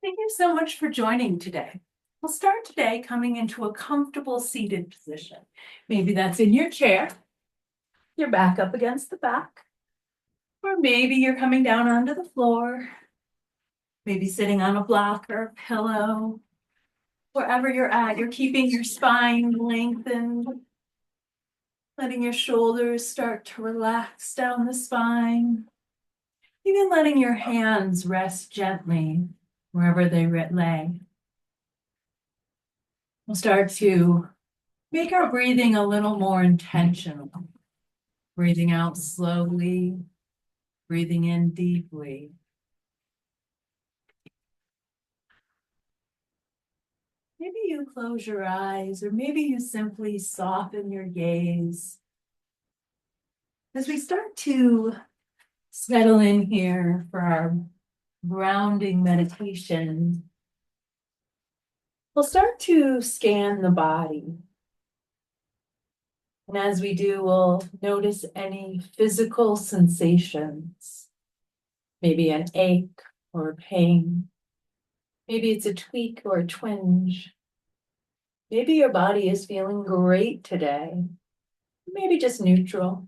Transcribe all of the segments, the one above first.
Thank you so much for joining today. We'll start today coming into a comfortable seated position. Maybe that's in your chair, your back up against the back, or maybe you're coming down onto the floor, maybe sitting on a block or a pillow. Wherever you're at, you're keeping your spine lengthened, letting your shoulders start to relax down the spine, even letting your hands rest gently wherever they lay. We'll start to make our breathing a little more intentional. Breathing out slowly, breathing in deeply. Maybe you close your eyes, or maybe you simply soften your gaze. As we start to settle in here for our grounding meditation, we'll start to scan the body. And as we do, we'll notice any physical sensations, maybe an ache or a pain. Maybe it's a tweak or a twinge. Maybe your body is feeling great today. Maybe just neutral.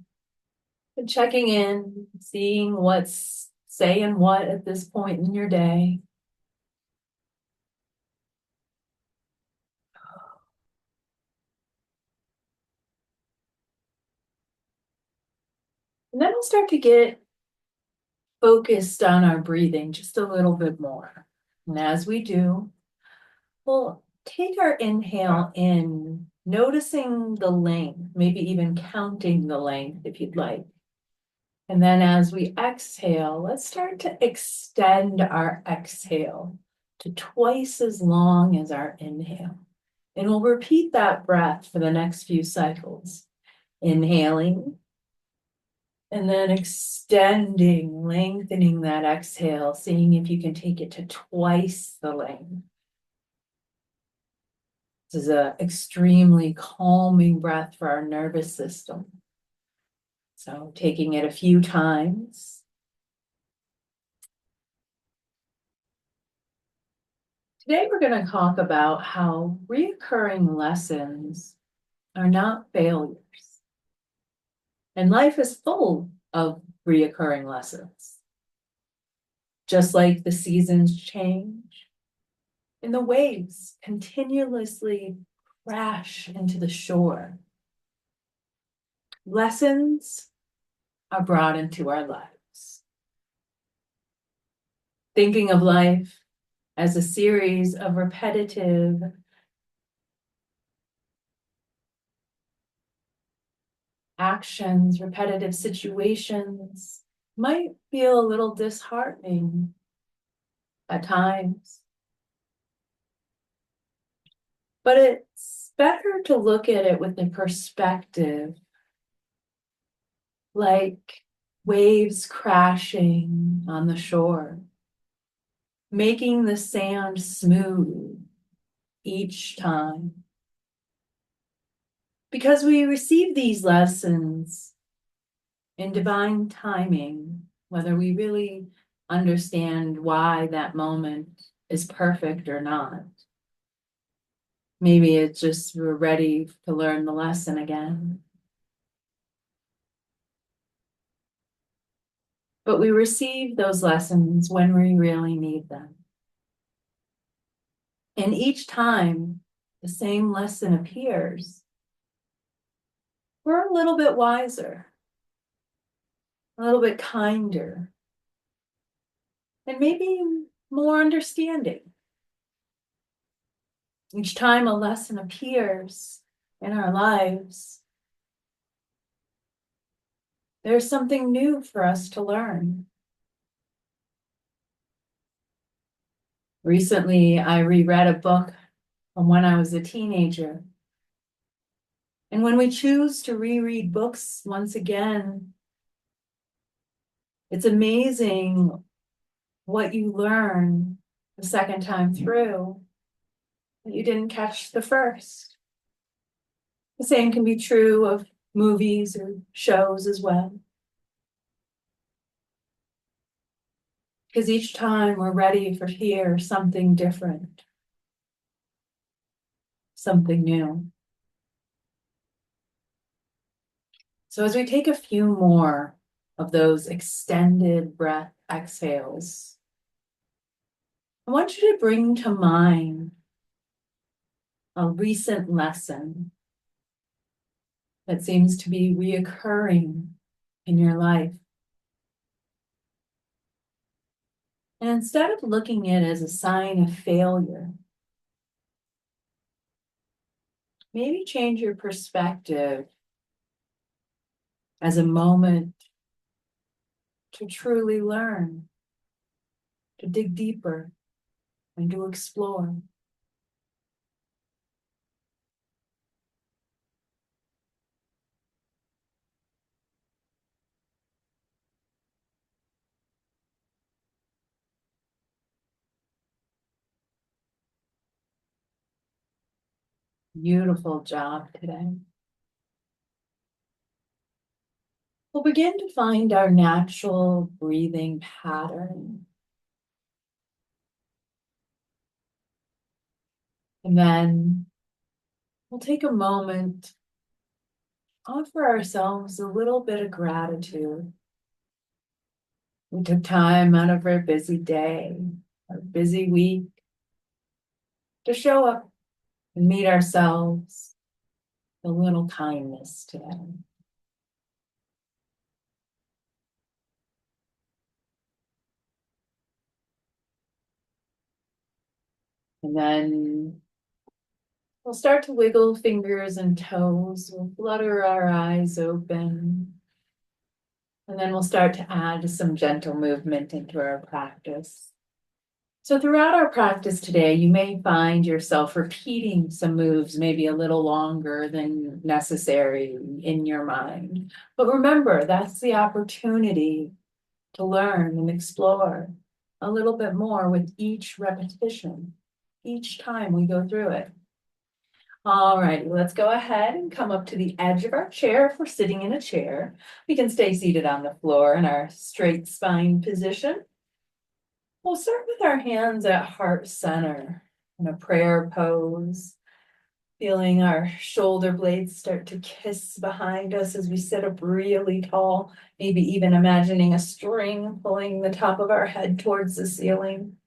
And checking in, seeing what's saying what at this point in your day. And then we'll start to get focused on our breathing just a little bit more. And as we do, we'll take our inhale in, noticing the length, maybe even counting the length if you'd like. And then as we exhale, let's start to extend our exhale to twice as long as our inhale. And we'll repeat that breath for the next few cycles. Inhaling, and then extending, lengthening that exhale, seeing if you can take it to twice the length. This is an extremely calming breath for our nervous system. So taking it a few times. Today we're going to talk about how recurring lessons are not failures. And life is full of recurring lessons. Just like the seasons change and the waves continuously crash into the shore, lessons are brought into our lives. Thinking of life as a series of repetitive actions, repetitive situations might feel a little disheartening at times. But it's better to look at it with the perspective like waves crashing on the shore, making the sand smooth each time. Because we receive these lessons in divine timing, whether we really understand why that moment is perfect or not. Maybe it's just we're ready to learn the lesson again. But we receive those lessons when we really need them. And each time the same lesson appears, we're a little bit wiser, a little bit kinder, and maybe more understanding. Each time a lesson appears in our lives, there's something new for us to learn. Recently, I reread a book from when I was a teenager. And when we choose to reread books once again, it's amazing what you learn the second time through that you didn't catch the first. The same can be true of movies or shows as well. Because each time we're ready for hear something different, something new. So as we take a few more of those extended breath exhales, I want you to bring to mind a recent lesson that seems to be reoccurring in your life. And instead of looking at it as a sign of failure, maybe change your perspective as a moment to truly learn, to dig deeper, and to explore. Beautiful job today. We'll begin to find our natural breathing pattern. And then we'll take a moment, offer ourselves a little bit of gratitude. We took time out of our busy day, our busy week, to show up and meet ourselves with a little kindness today. And then we'll start to wiggle fingers and toes. We'll flutter our eyes open. And then we'll start to add some gentle movement into our practice. So throughout our practice today, you may find yourself repeating some moves, maybe a little longer than necessary in your mind. But remember, that's the opportunity to learn and explore a little bit more with each repetition, each time we go through it. All right, let's go ahead and come up to the edge of our chair if we're sitting in a chair. We can stay seated on the floor in our straight spine position. We'll start with our hands at heart center in a prayer pose, feeling our shoulder blades start to kiss behind us as we sit up really tall, maybe even imagining a string pulling the top of our head towards the ceiling.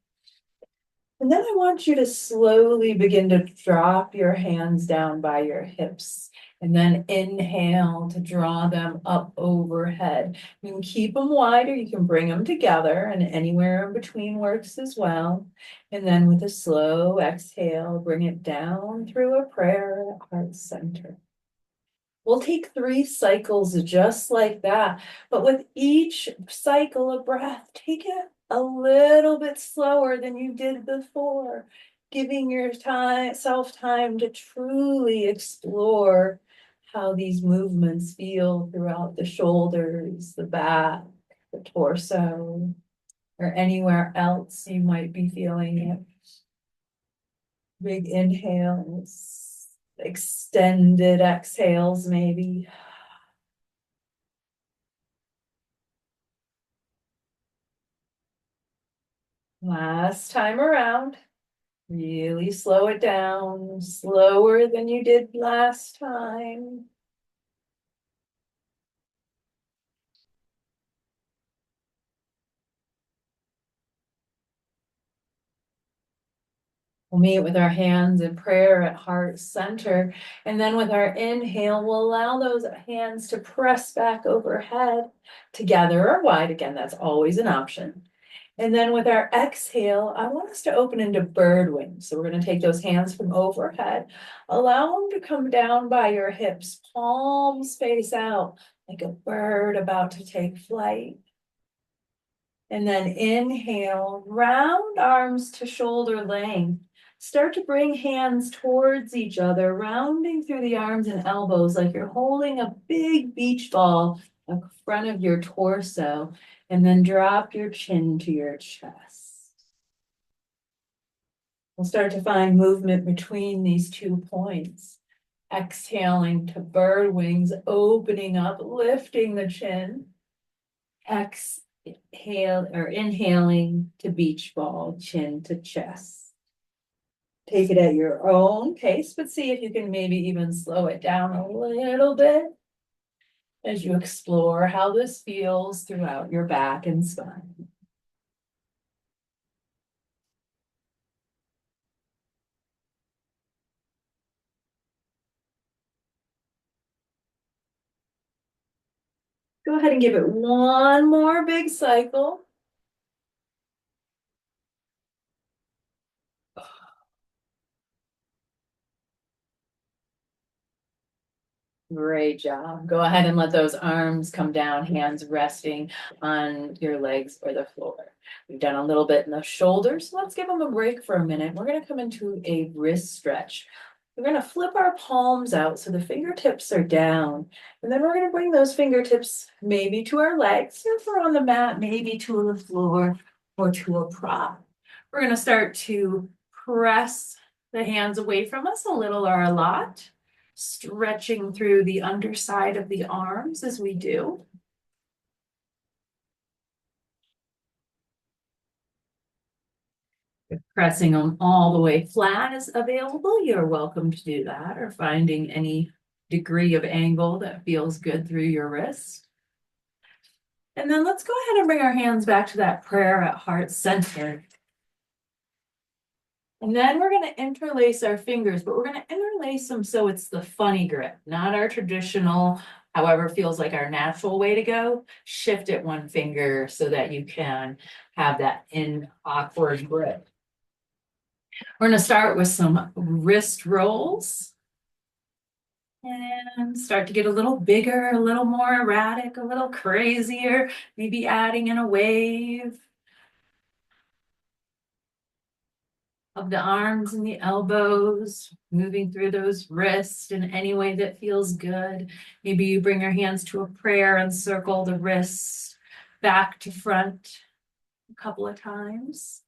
And then I want you to slowly begin to drop your hands down by your hips and then inhale to draw them up overhead. You can keep them wide or you can bring them together, and anywhere in between works as well. And then with a slow exhale, bring it down through a prayer at heart center. We'll take 3 cycles just like that, but with each cycle of breath, take it a little bit slower than you did before, giving yourself time to truly explore how these movements feel throughout the shoulders, the back, the torso, or anywhere else you might be feeling it. Big inhales, extended exhales maybe. Last time around, really slow it down, slower than you did last time. We'll meet with our hands in prayer at heart center. And then with our inhale, we'll allow those hands to press back overhead, together or wide. Again, that's always an option. And then with our exhale, I want us to open into bird wings. So we're going to take those hands from overhead, allow them to come down by your hips, palms face out like a bird about to take flight. And then inhale, round arms to shoulder length. Start to bring hands towards each other, rounding through the arms and elbows like you're holding a big beach ball in front of your torso. And then drop your chin to your chest. We'll start to find movement between these 2 points. Exhaling to bird wings, opening up, lifting the chin. Inhaling to beach ball, chin to chest. Take it at your own pace, but see if you can maybe even slow it down a little bit as you explore how this feels throughout your back and spine. Go ahead and give it one more big cycle. Great job. Go ahead and let those arms come down, hands resting on your legs or the floor. We've done a little bit in the shoulders, so let's give them a break for a minute. We're going to come into a wrist stretch. We're going to flip our palms out so the fingertips are down. And then we're going to bring those fingertips maybe to our legs, or if we're on the mat, maybe to the floor or to a prop. We're going to start to press the hands away from us a little or a lot, stretching through the underside of the arms as we do. If pressing them all the way flat is available, you're welcome to do that, or finding any degree of angle that feels good through your wrist. And then let's go ahead and bring our hands back to that prayer at heart center. And then we're going to interlace our fingers, but we're going to interlace them so it's the funny grip, not our traditional, however feels like our natural way to go. Shift it one finger so that you can have that awkward grip. We're going to start with some wrist rolls and start to get a little bigger, a little more erratic, a little crazier, maybe adding in a wave of the arms and the elbows, moving through those wrists in any way that feels good. Maybe you bring your hands to a prayer and circle the wrists back to front a couple of times.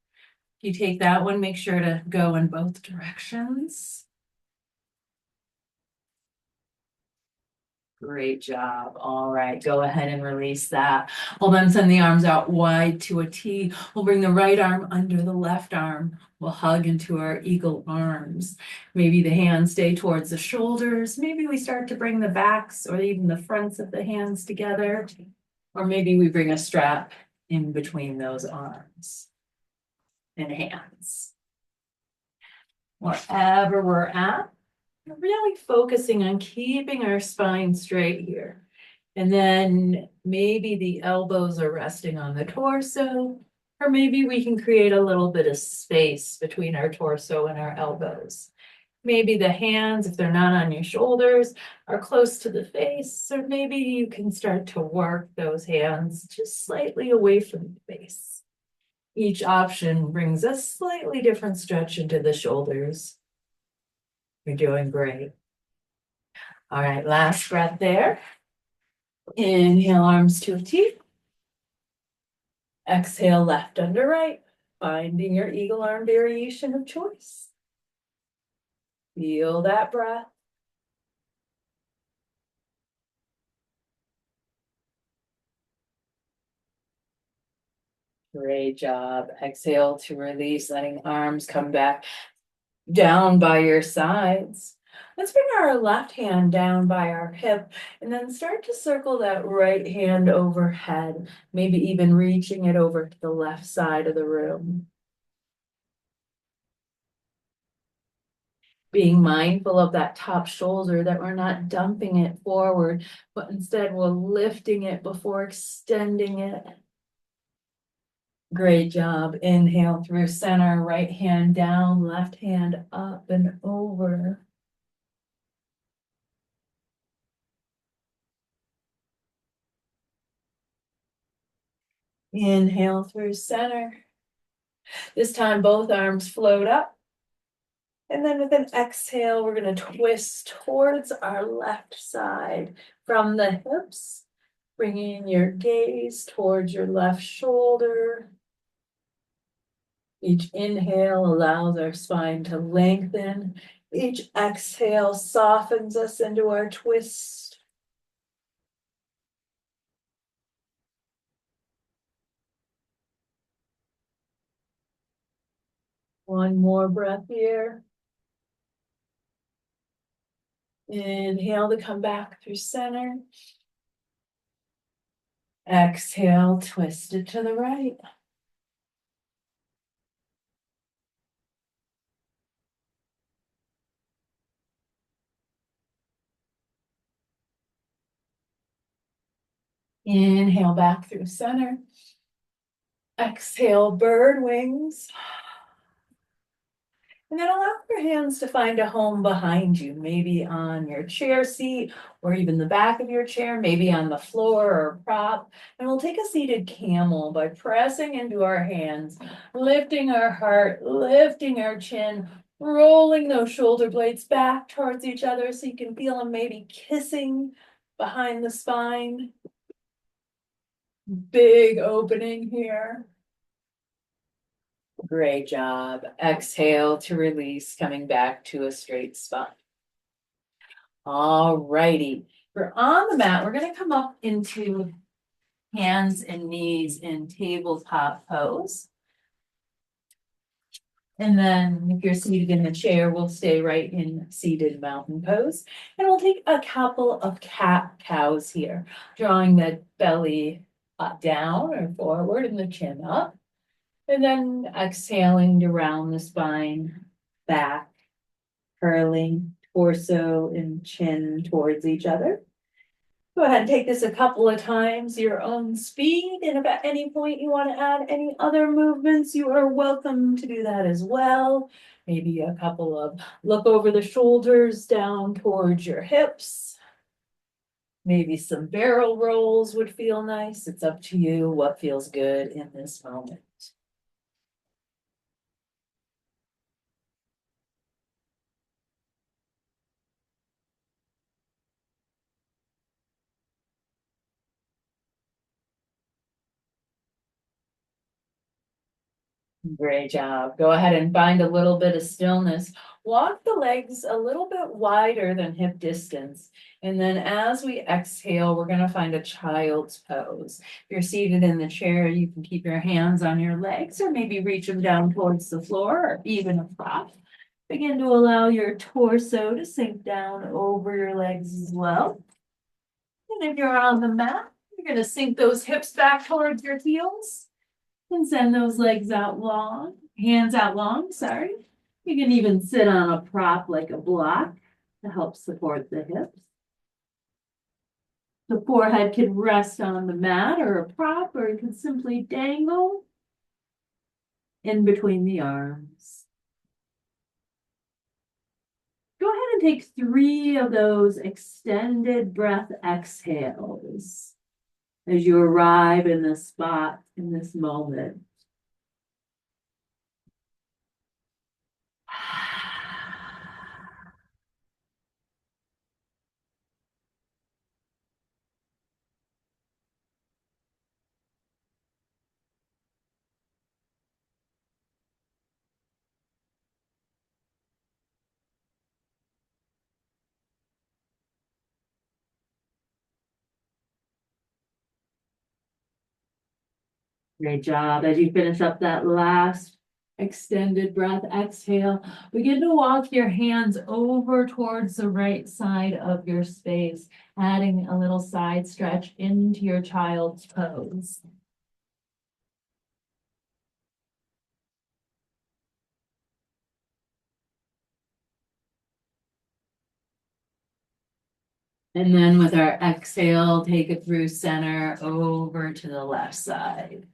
If you take that one, make sure to go in both directions. Great job. All right, go ahead and release that. We'll then send the arms out wide to a T. We'll bring the right arm under the left arm. We'll hug into our eagle arms. Maybe the hands stay towards the shoulders. Maybe we start to bring the backs or even the fronts of the hands together. Or maybe we bring a strap in between those arms and hands. Wherever we're at, really focusing on keeping our spine straight here. And then maybe the elbows are resting on the torso, or maybe we can create a little bit of space between our torso and our elbows. Maybe the hands, if they're not on your shoulders, are close to the face, or maybe you can start to work those hands just slightly away from the face. Each option brings a slightly different stretch into the shoulders. You're doing great. All right, last breath there. Inhale, arms to a T. Exhale, left under right, finding your eagle arm variation of choice. Feel that breath. Great job. Exhale to release, letting arms come back down by your sides. Let's bring our left hand down by our hip and then start to circle that right hand overhead, maybe even reaching it over to the left side of the room. Being mindful of that top shoulder, that we're not dumping it forward, but instead we're lifting it before extending it. Great job. Inhale through center, right hand down, left hand up and over. Inhale through center. This time both arms float up. And then with an exhale, we're going to twist towards our left side from the hips, bringing your gaze towards your left shoulder. Each inhale allows our spine to lengthen. Each exhale softens us into our twist. one more breath here. Inhale to come back through center. Exhale, twist it to the right. Inhale back through center. Exhale, bird wings. And then allow your hands to find a home behind you, maybe on your chair seat or even the back of your chair, maybe on the floor or prop. And we'll take a seated camel by pressing into our hands, lifting our heart, lifting our chin, rolling those shoulder blades back towards each other so you can feel them maybe kissing behind the spine. Big opening here. Great job. Exhale to release, coming back to a straight spine. All righty. We're on the mat. We're going to come up into hands and knees in tabletop pose. And then if you're seated in a chair, we'll stay right in seated mountain pose. And we'll take a couple of cat-cows here, drawing the belly down or forward and the chin up. And then exhaling to round the spine, back, curling, torso and chin towards each other. Go ahead and take this a couple of times, your own speed. And if at any point you want to add any other movements, you are welcome to do that as well. Maybe a couple of look over the shoulders down towards your hips. Maybe some barrel rolls would feel nice. It's up to you what feels good in this moment. Great job. Go ahead and find a little bit of stillness. Walk the legs a little bit wider than hip distance. And then as we exhale, we're going to find a child's pose. If you're seated in the chair, you can keep your hands on your legs or maybe reach them down towards the floor or even a prop. Begin to allow your torso to sink down over your legs as well. And if you're on the mat, you're going to sink those hips back towards your heels. And send those legs out long, hands out long, sorry. You can even sit on a prop like a block to help support the hips. The forehead can rest on the mat or a prop, or you can simply dangle in between the arms. Go ahead and take 3 of those extended breath exhales as you arrive in this spot in this moment. Great job. As you finish up that last extended breath, exhale, begin to walk your hands over towards the right side of your space, adding a little side stretch into your child's pose. And then with our exhale, take it through center over to the left side.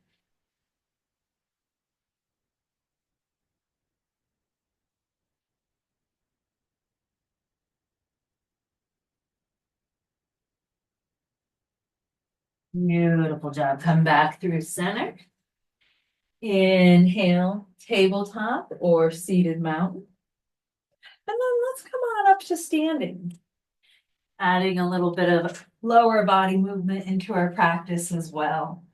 Beautiful job. Come back through center. Inhale, tabletop or seated mountain. And then let's come on up to standing. Adding a little bit of lower body movement into our practice as well.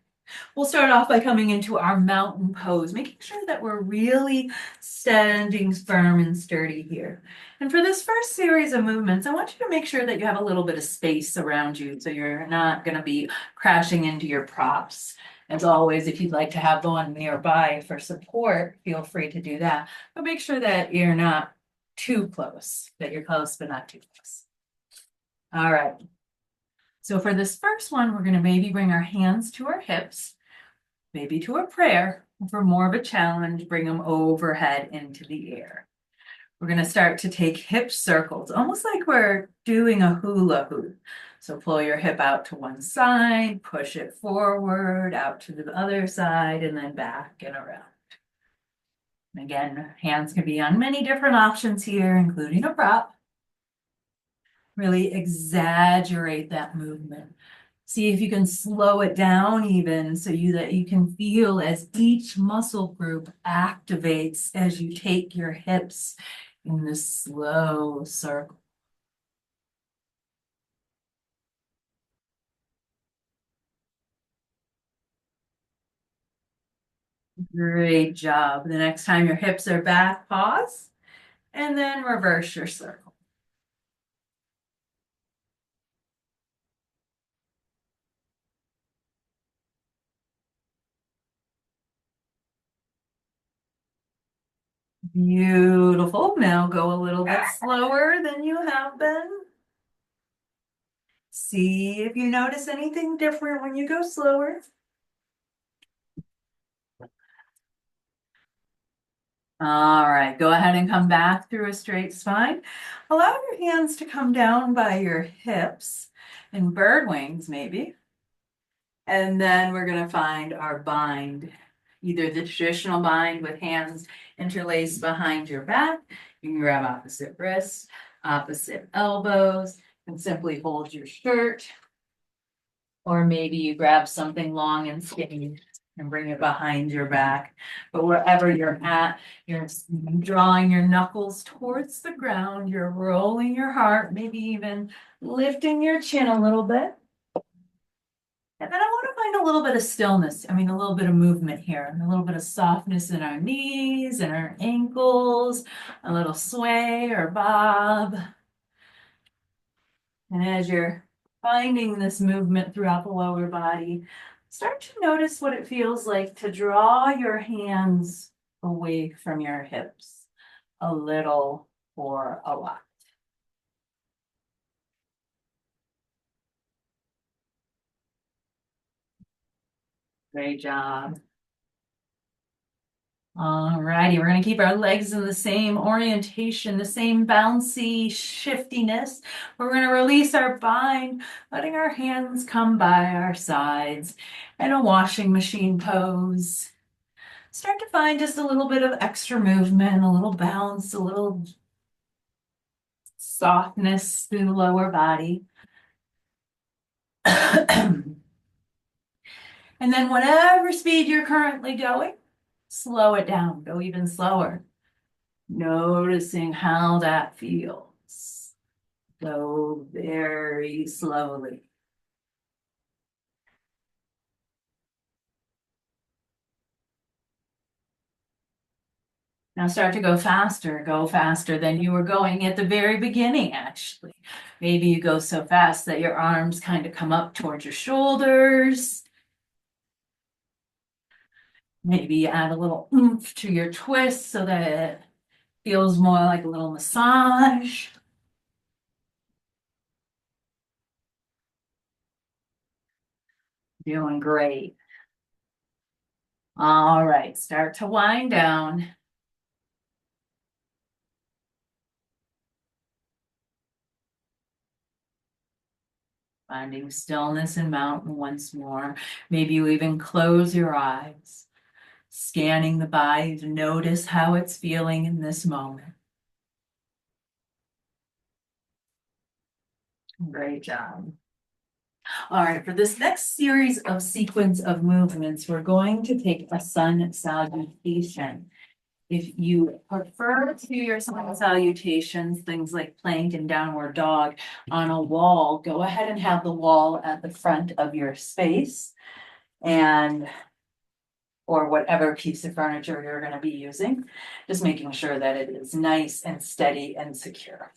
We'll start off by coming into our mountain pose, making sure that we're really standing firm and sturdy here. And for this first series of movements, I want you to make sure that you have a little bit of space around you so you're not going to be crashing into your props. As always, if you'd like to have one nearby for support, feel free to do that. But make sure that you're not too close, that you're close but not too close. All right. So for this first one, we're going to maybe bring our hands to our hips, maybe to a prayer. For more of a challenge, bring them overhead into the air. We're going to start to take hip circles, almost like we're doing a hula hoop. So pull your hip out to one side, push it forward, out to the other side, and then back and around. And again, hands can be on many different options here, including a prop. Really exaggerate that movement. See if you can slow it down even so that you can feel as each muscle group activates as you take your hips in this slow circle. Great job. The next time your hips are back, pause, and then reverse your circle. Beautiful. Now go a little bit slower than you have been. See if you notice anything different when you go slower. All right, go ahead and come back through a straight spine. Allow your hands to come down by your hips and bird wings maybe. And then we're going to find our bind, either the traditional bind with hands interlaced behind your back. You can grab opposite wrists, opposite elbows, and simply hold your shirt. Or maybe you grab something long and skinny and bring it behind your back. But wherever you're at, you're drawing your knuckles towards the ground. You're rolling your heart, maybe even lifting your chin a little bit. And then I want to find a little bit of stillness. I mean, a little bit of movement here, a little bit of softness in our knees and our ankles, a little sway or bob. And as you're finding this movement throughout the lower body, start to notice what it feels like to draw your hands away from your hips a little or a lot. Great job. All righty, we're going to keep our legs in the same orientation, the same bouncy shiftiness. We're going to release our bind, letting our hands come by our sides in a washing machine pose. Start to find just a little bit of extra movement, a little bounce, a little softness through the lower body. And then whatever speed you're currently going, slow it down, go even slower. Noticing how that feels. Go very slowly. Now start to go faster than you were going at the very beginning, actually. Maybe you go so fast that your arms kind of come up towards your shoulders. Maybe add a little oomph to your twist so that it feels more like a little massage. Doing great. All right, start to wind down. Finding stillness and mountain once more. Maybe you even close your eyes. Scanning the body to notice how it's feeling in this moment. Great job. All right, for this next series of sequence of movements, we're going to take a sun salutation. If you prefer to do your sun salutations, things like plank and downward dog on a wall, go ahead and have the wall at the front of your space and or whatever piece of furniture you're going to be using, just making sure that it is nice and steady and secure.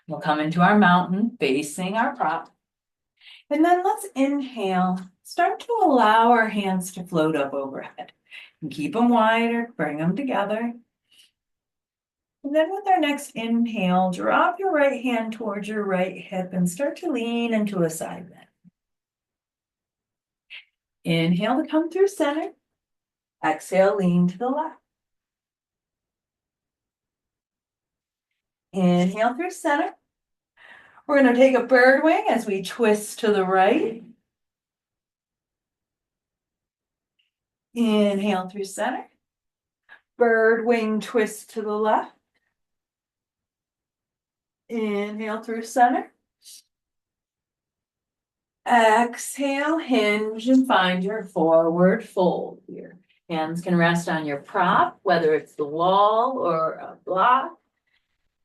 We'll come into our mountain facing our prop. And then let's inhale start to allow our hands to float up overhead. And keep them wide or bring them together. And then with our next inhale, drop your right hand towards your right hip and start to lean into a side bend. Inhale to come through center. Exhale, lean to the left. Inhale through center. We're going to take a bird wing as we twist to the right. Inhale through center. Bird wing twist to the left. Inhale through center. Exhale, hinge and find your forward fold here. Hands can rest on your prop, whether it's the wall or a block.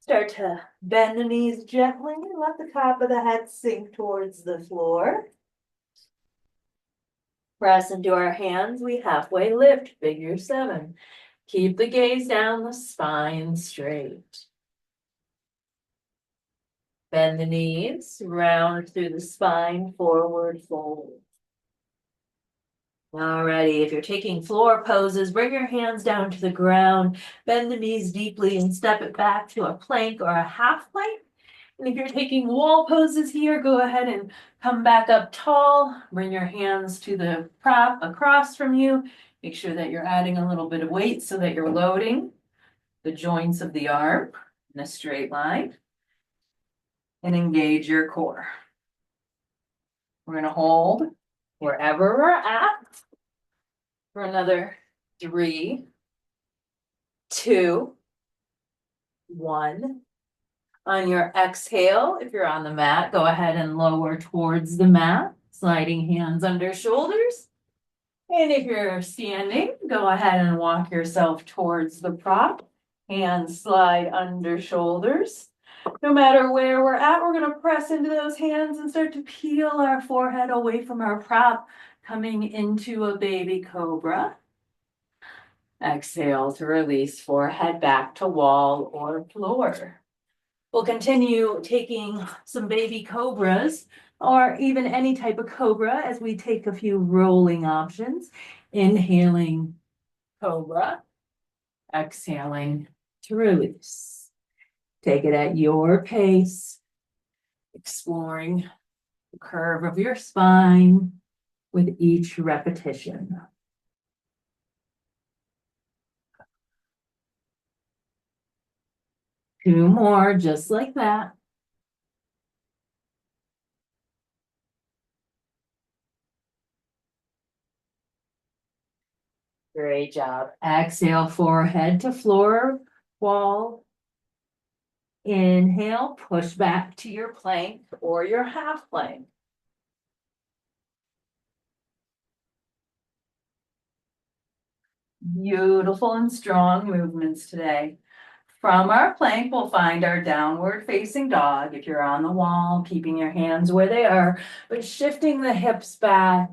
Start to bend the knees gently and let the top of the head sink towards the floor. Press into our hands, we halfway lift, figure 7. Keep the gaze down, the spine straight. Bend the knees, round through the spine, forward fold. Alrighty, if you're taking floor poses, bring your hands down to the ground, bend the knees deeply and step it back to a plank or a half plank. And if you're taking wall poses here, go ahead and come back up tall, bring your hands to the prop across from you. Make sure that you're adding a little bit of weight so that you're loading the joints of the arm in a straight line. And engage your core. We're going to hold wherever we're at for another 3, 2, 1. On your exhale, if you're on the mat, go ahead and lower towards the mat, sliding hands under shoulders. And if you're standing, go ahead and walk yourself towards the prop. Hands slide under shoulders. No matter where we're at, we're going to press into those hands and start to peel our forehead away from our prop, coming into a baby cobra. Exhale to release forehead back to wall or floor. We'll continue taking some baby cobras or even any type of cobra as we take a few rolling options. Inhaling cobra, exhaling to release. Take it at your pace, exploring the curve of your spine with each repetition. Two more, just like that. Great job. Exhale, forehead to floor, wall. Inhale, push back to your plank or your half plank. Beautiful and strong movements today. From our plank, we'll find our downward facing dog. If you're on the wall, keeping your hands where they are, but shifting the hips back,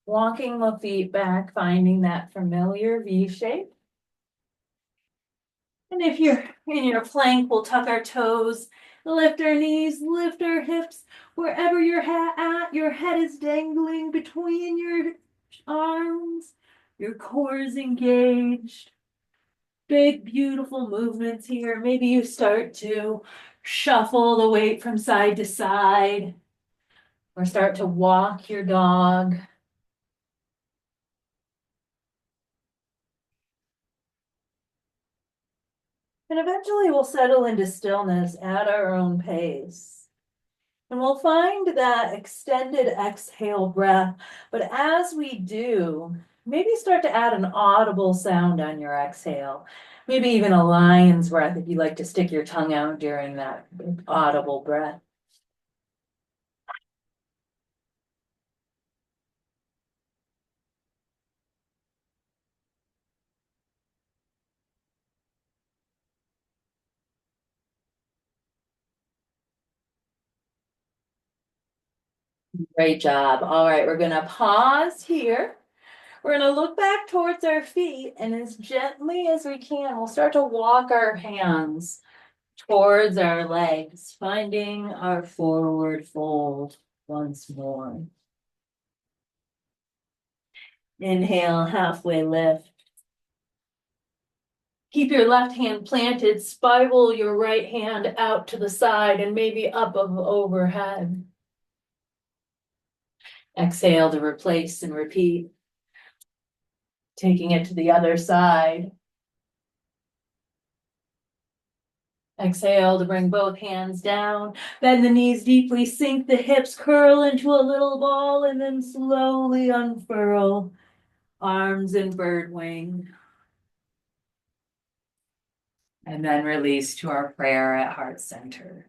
walking the feet back, finding that familiar V shape. And if you're in your plank, we'll tuck our toes, lift our knees, lift our hips. Wherever you're at, your head is dangling between your arms. Your core is engaged. Big, beautiful movements here. Maybe you start to shuffle the weight from side to side or start to walk your dog. And eventually we'll settle into stillness at our own pace. And we'll find that extended exhale breath. But as we do, maybe start to add an audible sound on your exhale. Maybe even a lion's breath if you like to stick your tongue out during that audible breath. Great job. All right, we're going to pause here. We're going to look back towards our feet, and as gently as we can, we'll start to walk our hands towards our legs, finding our forward fold once more. Inhale, halfway lift. Keep your left hand planted, spiral your right hand out to the side and maybe up of overhead. Exhale to replace and repeat. Taking it to the other side. Exhale to bring both hands down. Bend the knees deeply, sink the hips, curl into a little ball, and then slowly unfurl. Arms in bird wing. And then release to our prayer at heart center.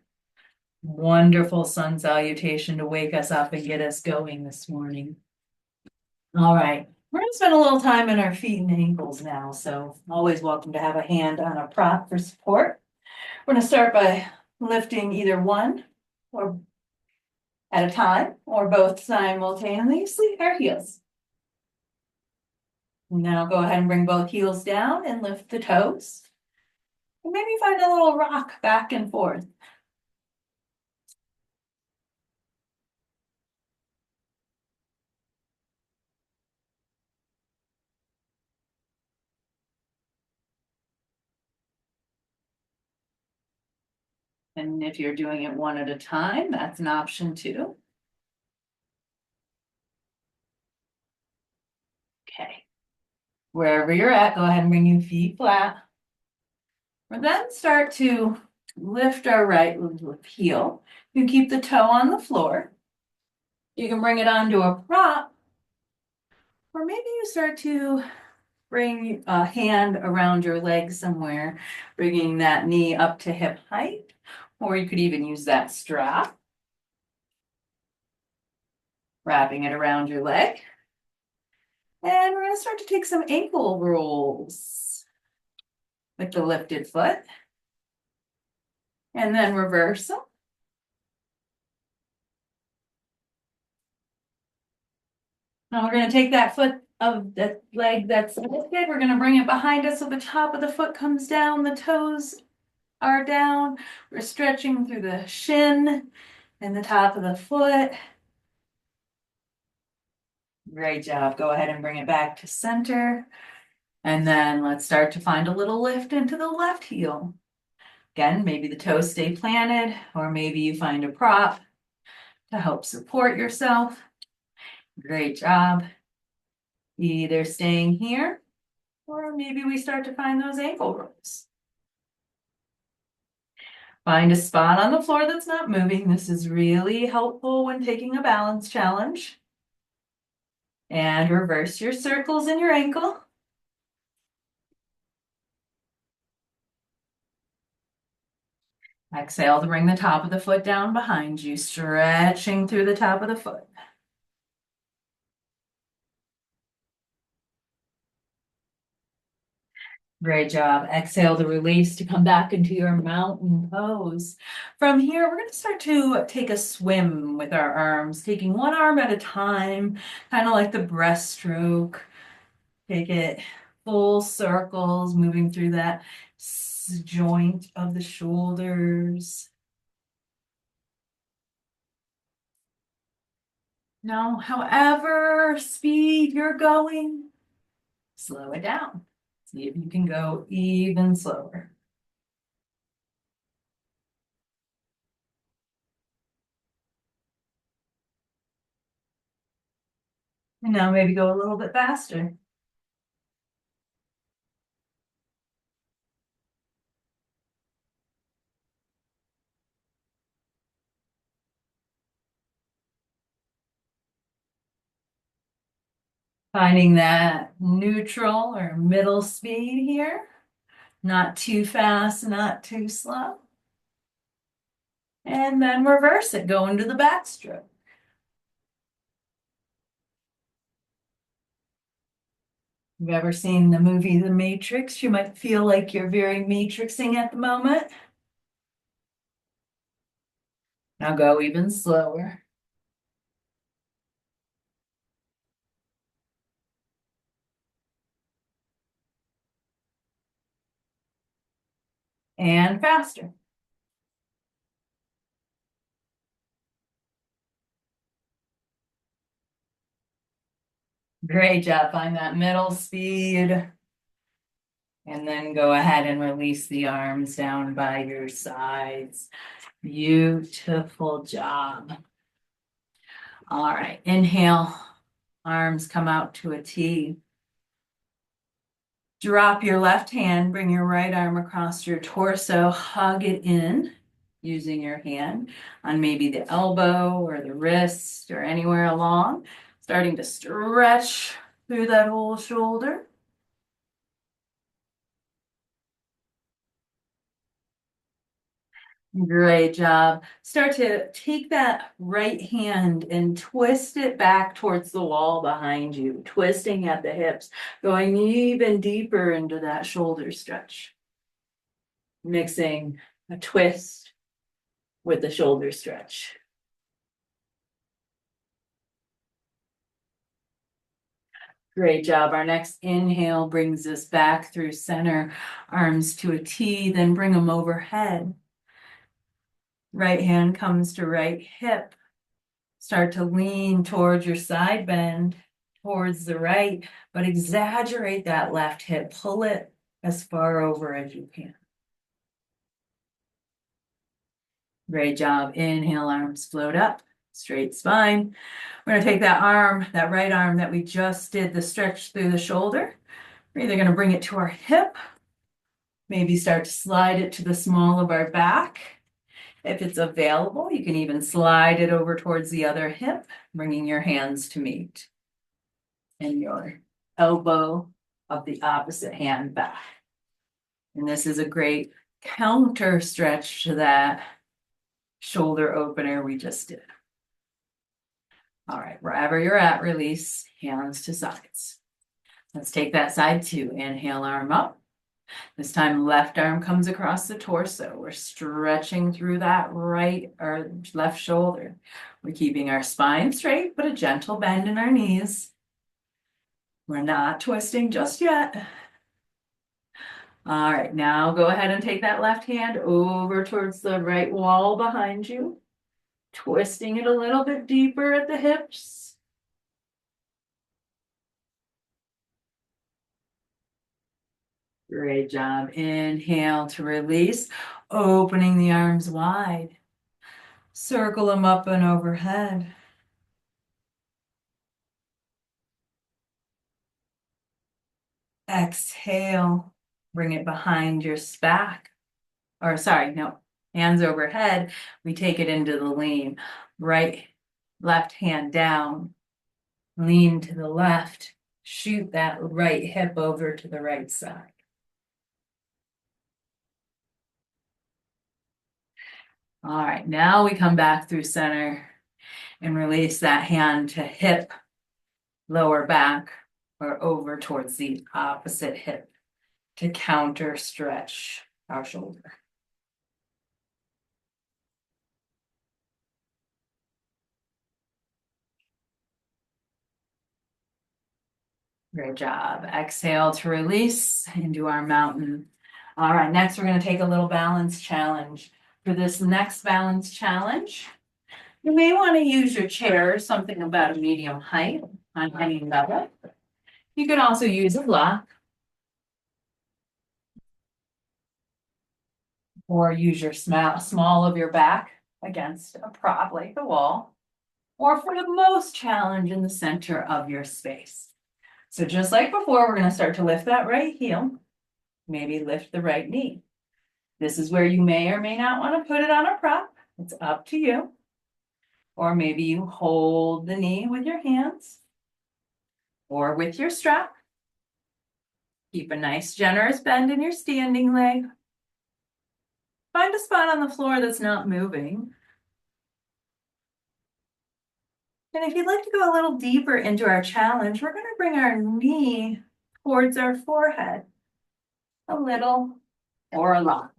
Wonderful sun salutation to wake us up and get us going this morning. All right, we're gonna spend a little time in our feet and ankles now, so always welcome to have a hand on a prop for support. We're gonna start by lifting either one or at a time or both simultaneously, our heels. Now go ahead and bring both heels down and lift the toes. And maybe find a little rock back and forth. And if you're doing it one at a time, that's an option too. Okay. Wherever you're at, go ahead and bring your feet flat. We'll then start to lift our right heel. You keep the toe on the floor. You can bring it onto a prop, or maybe you start to bring a hand around your leg somewhere, bringing that knee up to hip height, or you could even use that strap, wrapping it around your leg. And we're going to start to take some ankle rolls with the lifted foot, and then reverse them. Now we're going to take that foot of that leg that's lifted. We're going to bring it behind us so the top of the foot comes down, the toes are down. We're stretching through the shin and the top of the foot. Great job. Go ahead and bring it back to center. And then let's start to find a little lift into the left heel. Again, maybe the toes stay planted, or maybe you find a prop to help support yourself. Great job. Either staying here, or maybe we start to find those ankle rolls. Find a spot on the floor that's not moving. This is really helpful when taking a balance challenge. And reverse your circles in your ankle. Exhale to bring the top of the foot down behind you, stretching through the top of the foot. Great job. Exhale to release to come back into your mountain pose. From here, we're going to start to take a swim with our arms, taking one arm at a time, kind of like the breaststroke. Take it full circles, moving through that joint of the shoulders. Now, however speed you're going, slow it down. See if you can go even slower. And now maybe go a little bit faster. Finding that neutral or middle speed here. Not too fast, not too slow. And then reverse it, go into the backstroke. You've ever seen the movie The Matrix? You might feel like you're very matrixing at the moment. Now go even slower. And faster. Great job. Find that middle speed. And then go ahead and release the arms down by your sides. Beautiful job. All right, inhale. Arms come out to a T. Drop your left hand, bring your right arm across your torso, hug it in using your hand on maybe the elbow or the wrist or anywhere along, starting to stretch through that whole shoulder. Great job. Start to take that right hand and twist it back towards the wall behind you, twisting at the hips, going even deeper into that shoulder stretch. Mixing a twist with the shoulder stretch. Great job. Our next inhale brings us back through center, arms to a T, then bring them overhead. Right hand comes to right hip. Start to lean towards your side bend, towards the right, but exaggerate that left hip. Pull it as far over as you can. Great job. Inhale, arms float up, straight spine. We're going to take that arm, that right arm that we just did the stretch through the shoulder. We're either going to bring it to our hip, maybe start to slide it to the small of our back. If it's available, you can even slide it over towards the other hip, bringing your hands to meet. And your elbow of the opposite hand back. And this is a great counter stretch to that shoulder opener we just did. All right, wherever you're at, release, hands to sides. Let's take that side two. Inhale, arm up. This time, left arm comes across the torso. We're stretching through that right or left shoulder. We're keeping our spine straight, but a gentle bend in our knees. We're not twisting just yet. All right, now go ahead and take that left hand over towards the right wall behind you, twisting it a little bit deeper at the hips. Great job. Inhale to release, opening the arms wide. Circle them up and overhead. Exhale, bring it behind your back. Or sorry, no, hands overhead. We take it into the lean. Right, left hand down. Lean to the left, shoot that right hip over to the right side. All right, now we come back through center and release that hand to hip, lower back, or over towards the opposite hip to counter stretch our shoulder. Great job. Exhale to release into our mountain. All right, next we're going to take a little balance challenge. For this next balance challenge, you may want to use your chair, something about a medium height on any level. You can also use a block or use your small of your back against a prop like the wall, or for the most challenge in the center of your space. So just like before, we're going to start to lift that right heel, maybe lift the right knee. This is where you may or may not want to put it on a prop. It's up to you. Or maybe you hold the knee with your hands or with your strap. Keep a nice generous bend in your standing leg. Find a spot on the floor that's not moving. And if you'd like to go a little deeper into our challenge, we're going to bring our knee towards our forehead. A little or a lot.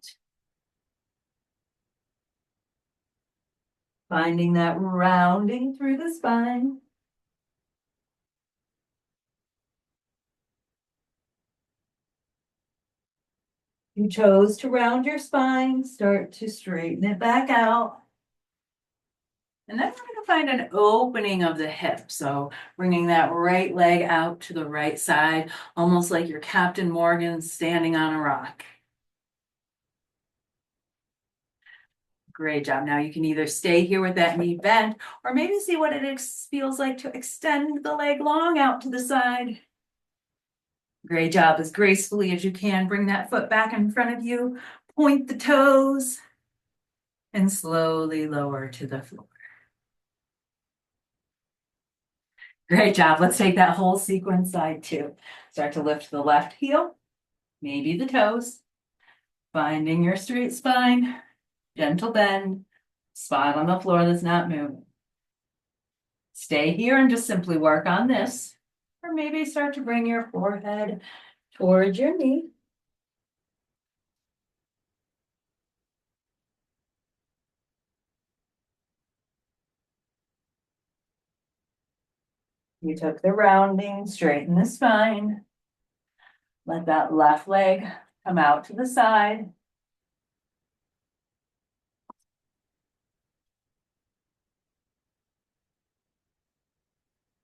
Finding that rounding through the spine. You chose to round your spine, start to straighten it back out. And then we're going to find an opening of the hip. So bringing that right leg out to the right side, almost like you're Captain Morgan standing on a rock. Great job. Now you can either stay here with that knee bent or maybe see what it feels like to extend the leg long out to the side. Great job. As gracefully as you can, bring that foot back in front of you, point the toes, and slowly lower to the floor. Great job. Let's take that whole sequence side two. Start to lift the left heel, maybe the toes, finding your straight spine, gentle bend, spot on the floor that's not moving. Stay here and just simply work on this, or maybe start to bring your forehead towards your knee. You took the rounding, straighten the spine. Let that left leg come out to the side.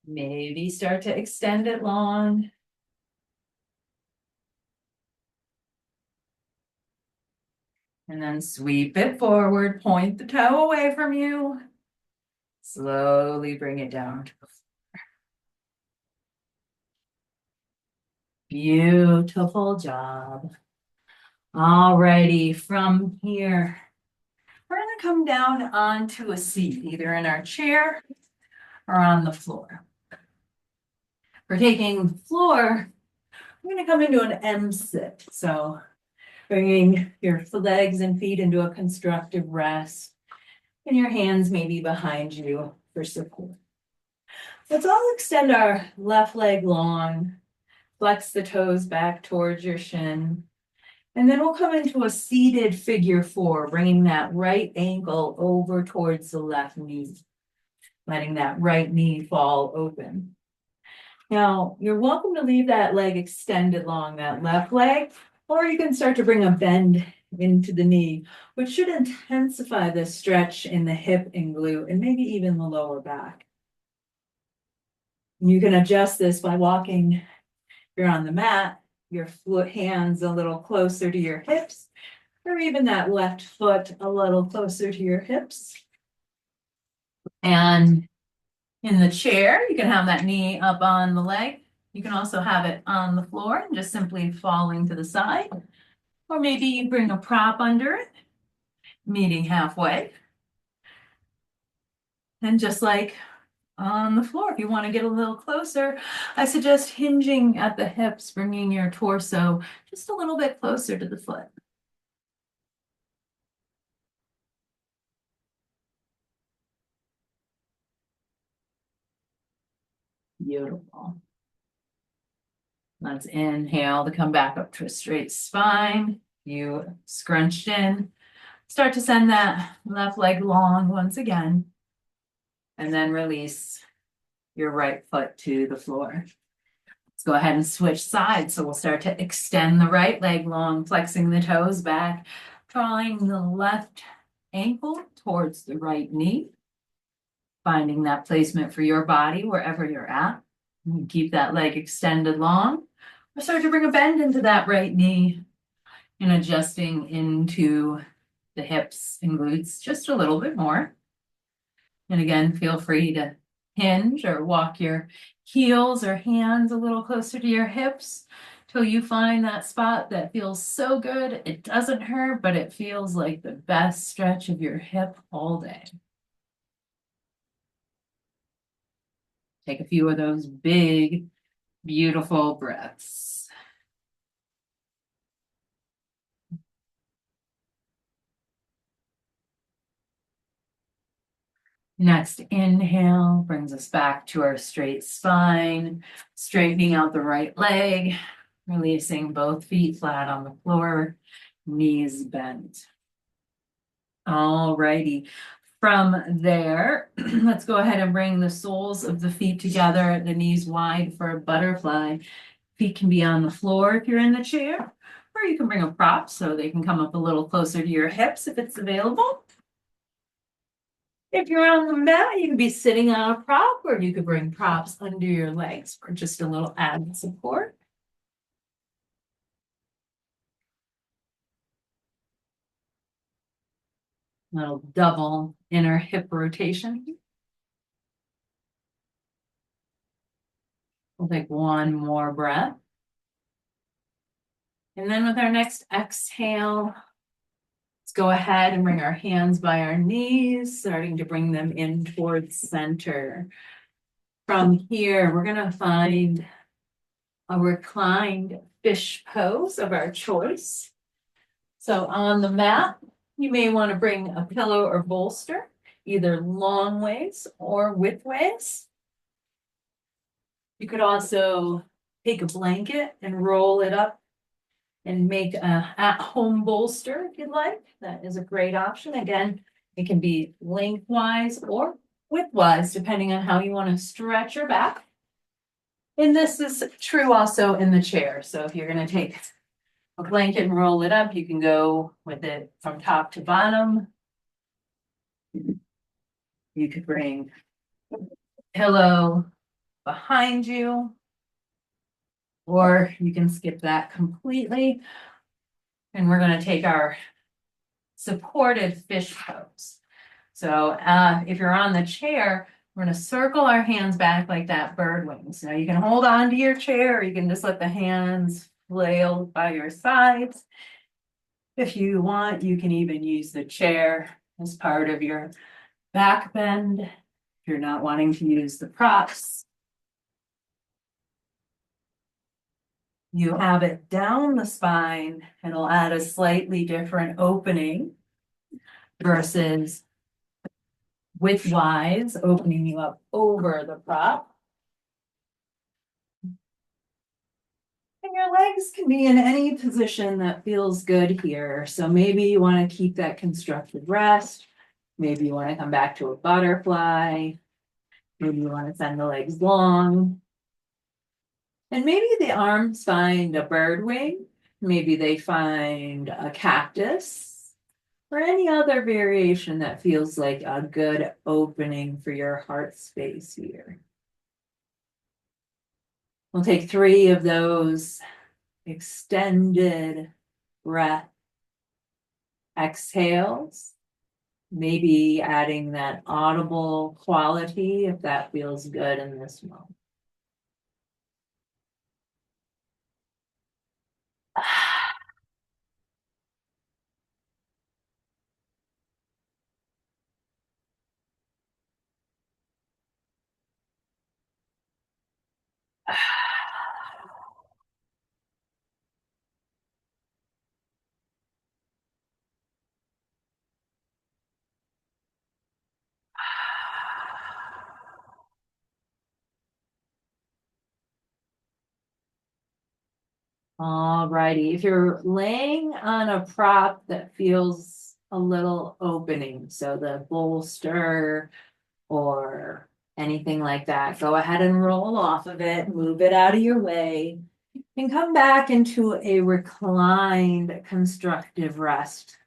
Maybe start to extend it long. And then sweep it forward, point the toe away from you. Slowly bring it down to the floor. Beautiful job. Alrighty, from here, we're gonna come down onto a seat, either in our chair or on the floor. For taking the floor, we're gonna come into an M sit. So bringing your legs and feet into a constructive rest, and your hands maybe behind you for support. Let's all extend our left leg long, flex the toes back towards your shin, and then we'll come into a seated figure four, bringing that right ankle over towards the left knee, letting that right knee fall open. Now, you're welcome to leave that leg extended long, that left leg, or you can start to bring a bend into the knee, which should intensify the stretch in the hip and glute, and maybe even the lower back. You can adjust this by walking, if you're on the mat, your foot hands a little closer to your hips, or even that left foot a little closer to your hips. And in the chair, you can have that knee up on the leg. You can also have it on the floor and just simply falling to the side. Or maybe you bring a prop under it, meeting halfway. And just like on the floor, if you want to get a little closer, I suggest hinging at the hips, bringing your torso just a little bit closer to the foot. Beautiful. Let's inhale to come back up to a straight spine. You scrunched in. Start to send that left leg long once again. And then release your right foot to the floor. Let's go ahead and switch sides. So we'll start to extend the right leg long, flexing the toes back, drawing the left ankle towards the right knee, finding that placement for your body wherever you're at. And keep that leg extended long. Or start to bring a bend into that right knee and adjusting into the hips and glutes just a little bit more. And again, feel free to hinge or walk your heels or hands a little closer to your hips till you find that spot that feels so good. It doesn't hurt, but it feels like the best stretch of your hip all day. Take a few of those big, beautiful breaths. Next inhale brings us back to our straight spine, straightening out the right leg, releasing both feet flat on the floor, knees bent. All righty. From there, let's go ahead and bring the soles of the feet together, the knees wide for a butterfly. Feet can be on the floor if you're in the chair, or you can bring a prop so they can come up a little closer to your hips if it's available. If you're on the mat, you can be sitting on a prop, or you could bring props under your legs for just a little added support. Little double inner hip rotation. We'll take one more breath. And then with our next exhale, let's go ahead and bring our hands by our knees, starting to bring them in towards center. From here, we're going to find a reclined fish pose of our choice. So on the mat, you may want to bring a pillow or bolster, either long ways or width ways. You could also take a blanket and roll it up and make a at-home bolster if you'd like. That is a great option. Again, it can be lengthwise or widthwise, depending on how you want to stretch your back. And this is true also in the chair. So if you're going to take a blanket and roll it up, you can go with it from top to bottom. You could bring a pillow behind you, or you can skip that completely. And we're going to take our supported fish pose. So if you're on the chair, we're going to circle our hands back like that, bird wings. Now you can hold on to your chair, or you can just let the hands flail by your sides. If you want, you can even use the chair as part of your back bend if you're not wanting to use the props. You have it down the spine, it'll add a slightly different opening versus widthwise, opening you up over the prop. And your legs can be in any position that feels good here. So maybe you want to keep that constructed rest. Maybe you want to come back to a butterfly. Maybe you want to send the legs long. And maybe the arms find a bird wing. Maybe they find a cactus or any other variation that feels like a good opening for your heart space here. We'll take 3 of those extended breath exhales, maybe adding that audible quality if that feels good in this moment. All righty. If you're laying on a prop that feels a little opening, so the bolster or anything like that, go ahead and roll off of it, move it out of your way, and come back into a reclined constructive rest.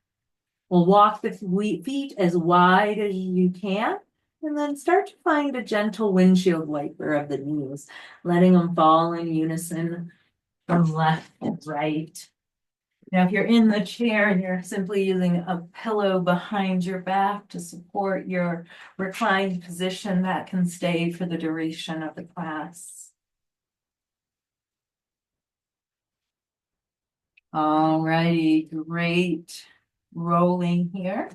We'll walk the feet as wide as you can, and then start to find a gentle windshield wiper of the knees, letting them fall in unison from left and right. Now, if you're in the chair and you're simply using a pillow behind your back to support your reclined position, that can stay for the duration of the class. All righty, great rolling here.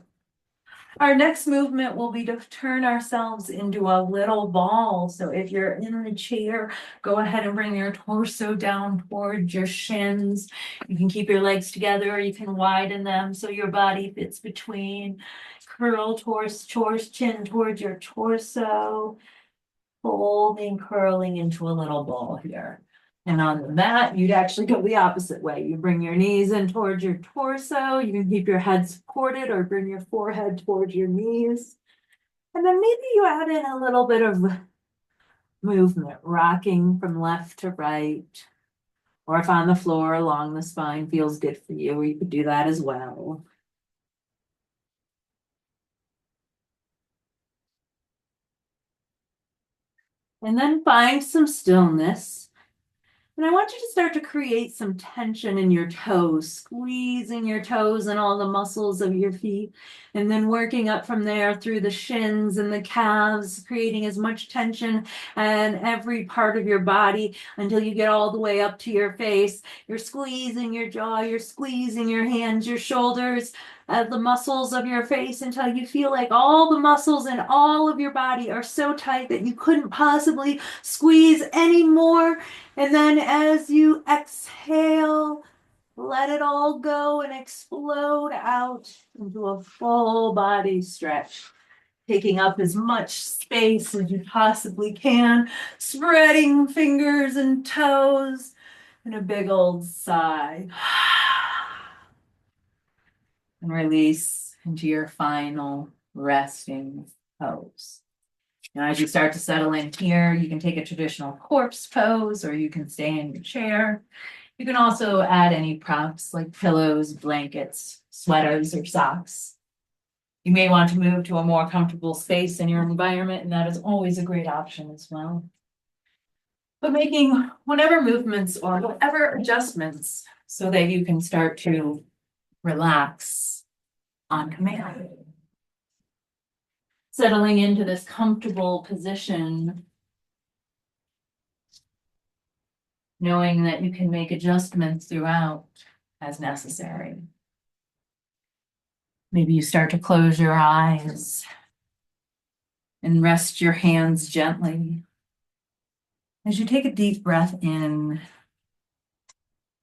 Our next movement will be to turn ourselves into a little ball. So if you're in the chair, go ahead and bring your torso down towards your shins. You can keep your legs together, or you can widen them so your body fits between. Curl towards chin towards your torso. Folding, curling into a little ball here. And on the mat, you'd actually go the opposite way. You bring your knees in towards your torso. You can keep your head supported or bring your forehead towards your knees. And then maybe you add in a little bit of movement, rocking from left to right. Or if on the floor along the spine feels good for you, you could do that as well. And then find some stillness. And I want you to start to create some tension in your toes, squeezing your toes and all the muscles of your feet, and then working up from there through the shins and the calves, creating as much tension in every part of your body until you get all the way up to your face. You're squeezing your jaw, you're squeezing your hands, your shoulders, the muscles of your face until you feel like all the muscles in all of your body are so tight that you couldn't possibly squeeze anymore. And then as you exhale, let it all go and explode out into a full body stretch, taking up as much space as you possibly can, spreading fingers and toes, and a big old sigh. And release into your final resting pose. Now, as you start to settle in here, you can take a traditional corpse pose or you can stay in your chair. You can also add any props like pillows, blankets, sweaters, or socks. You may want to move to a more comfortable space in your environment, and that is always a great option as well. But making whatever movements or whatever adjustments so that you can start to relax on command. Settling into this comfortable position, knowing that you can make adjustments throughout as necessary. Maybe you start to close your eyes and rest your hands gently as you take a deep breath in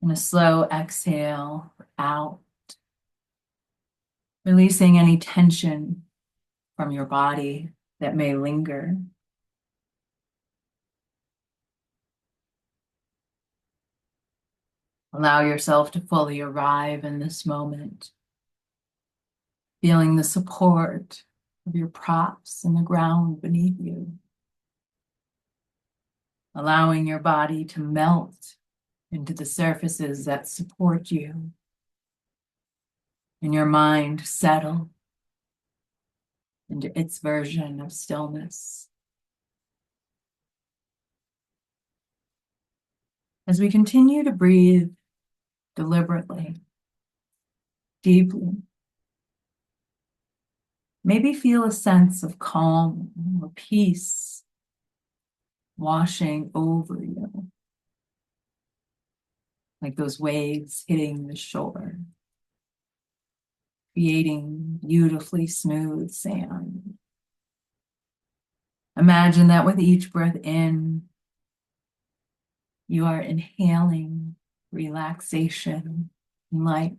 and a slow exhale out, releasing any tension from your body that may linger. Allow yourself to fully arrive in this moment, feeling the support of your props and the ground beneath you. Allowing your body to melt into the surfaces that support you, and your mind settle into its version of stillness. As we continue to breathe deliberately, deeply, maybe feel a sense of calm or peace washing over you, like those waves hitting the shore, creating beautifully smooth sand. Imagine that with each breath in, you are inhaling relaxation and light.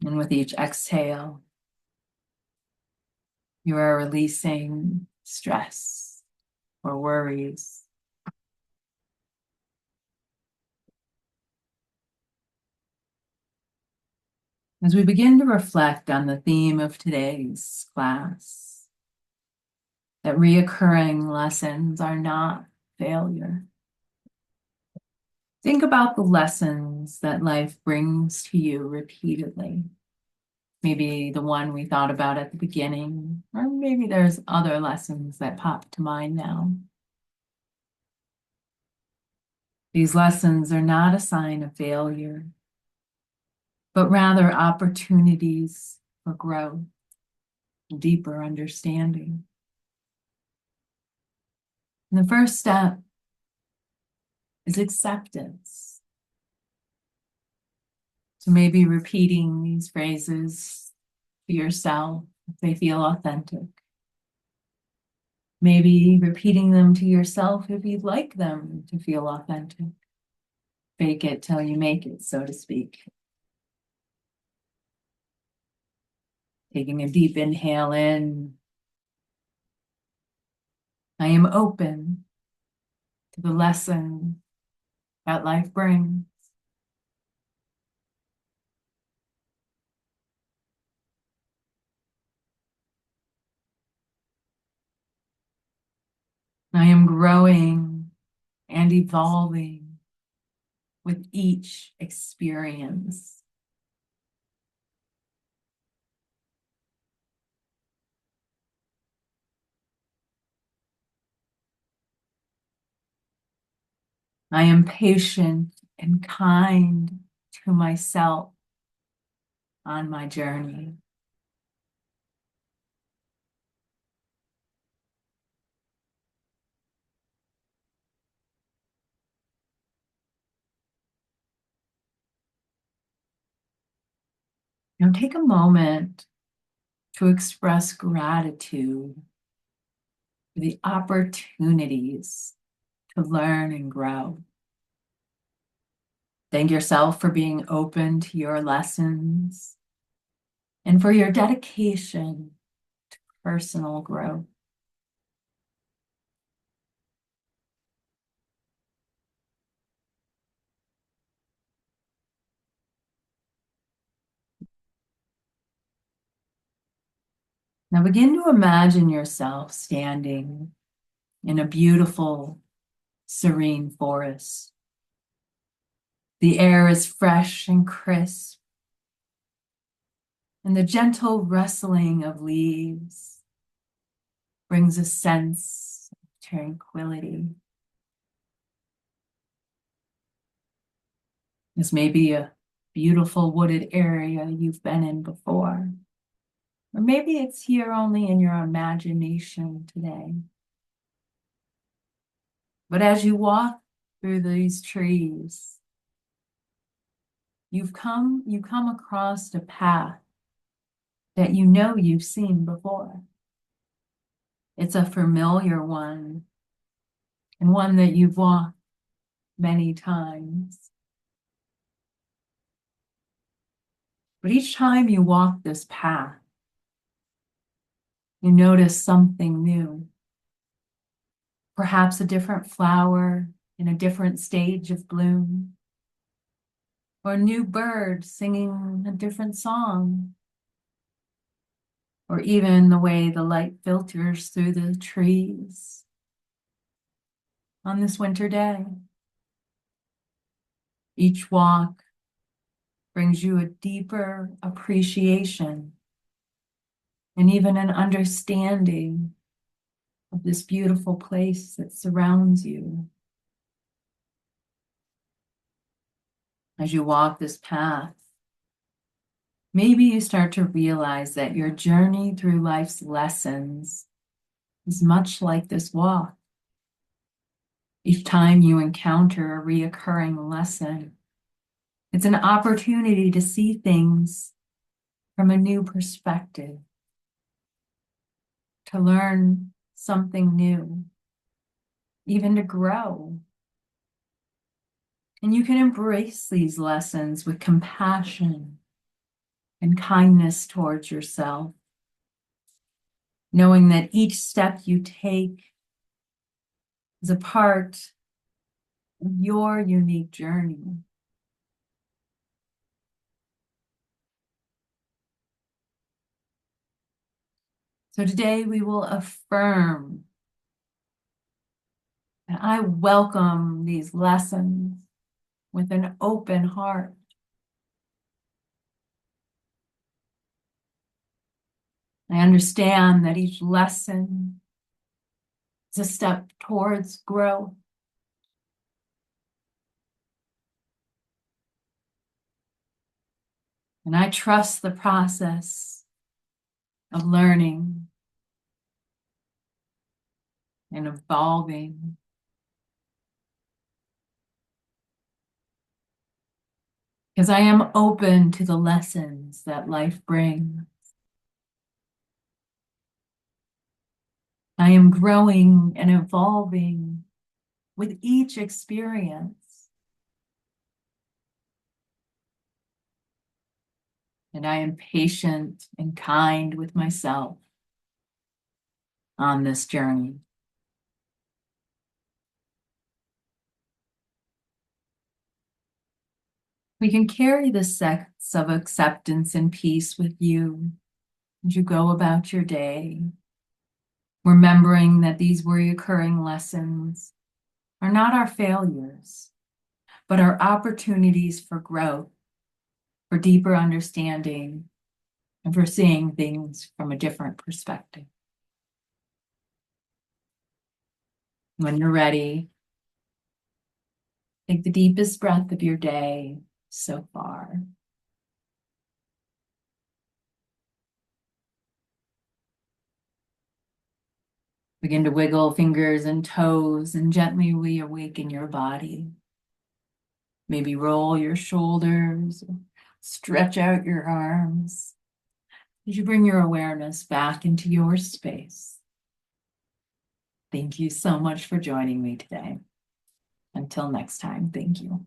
And with each exhale, you are releasing stress or worries. As we begin to reflect on the theme of today's class, that reoccurring lessons are not failure. Think about the lessons that life brings to you repeatedly. Maybe the one we thought about at the beginning, or maybe there's other lessons that pop to mind now. These lessons are not a sign of failure, but rather opportunities for growth, deeper understanding. And the first step is acceptance. So maybe repeating these phrases to yourself if they feel authentic. Maybe repeating them to yourself if you'd like them to feel authentic. Fake it till you make it, so to speak. Taking a deep inhale in. I am open to the lesson that life brings. I am growing and evolving with each experience. I am patient and kind to myself on my journey. Now take a moment to express gratitude for the opportunities to learn and grow. Thank yourself for being open to your lessons and for your dedication to personal growth. Now begin to imagine yourself standing in a beautiful, serene forest. The air is fresh and crisp, and the gentle rustling of leaves brings a sense of tranquility. This may be a beautiful wooded area you've been in before, or maybe it's here only in your imagination today. But as you walk through these trees, you come across a path that you know you've seen before. It's a familiar one, and one that you've walked many times. But each time you walk this path, you notice something new. Perhaps a different flower in a different stage of bloom, or a new bird singing a different song, or even the way the light filters through the trees on this winter day. Each walk brings you a deeper appreciation and even an understanding of this beautiful place that surrounds you. As you walk this path, maybe you start to realize that your journey through life's lessons is much like this walk. Each time you encounter a reoccurring lesson, it's an opportunity to see things from a new perspective, to learn something new, even to grow. And you can embrace these lessons with compassion and kindness towards yourself, knowing that each step you take is a part of your unique journey. So today we will affirm that I welcome these lessons with an open heart. I understand that each lesson is a step towards growth. And I trust the process of learning and evolving. Because I am open to the lessons that life brings. I am growing and evolving with each experience. And I am patient and kind with myself on this journey. We can carry this sense of acceptance and peace with you as you go about your day, remembering that these recurring lessons are not our failures, but our opportunities for growth, for deeper understanding, and for seeing things from a different perspective. When you're ready, Take the deepest breath of your day so far. Begin to wiggle fingers and toes and gently reawaken your body. Maybe roll your shoulders, stretch out your arms as you bring your awareness back into your space. Thank you so much for joining me today. Until next time, thank you.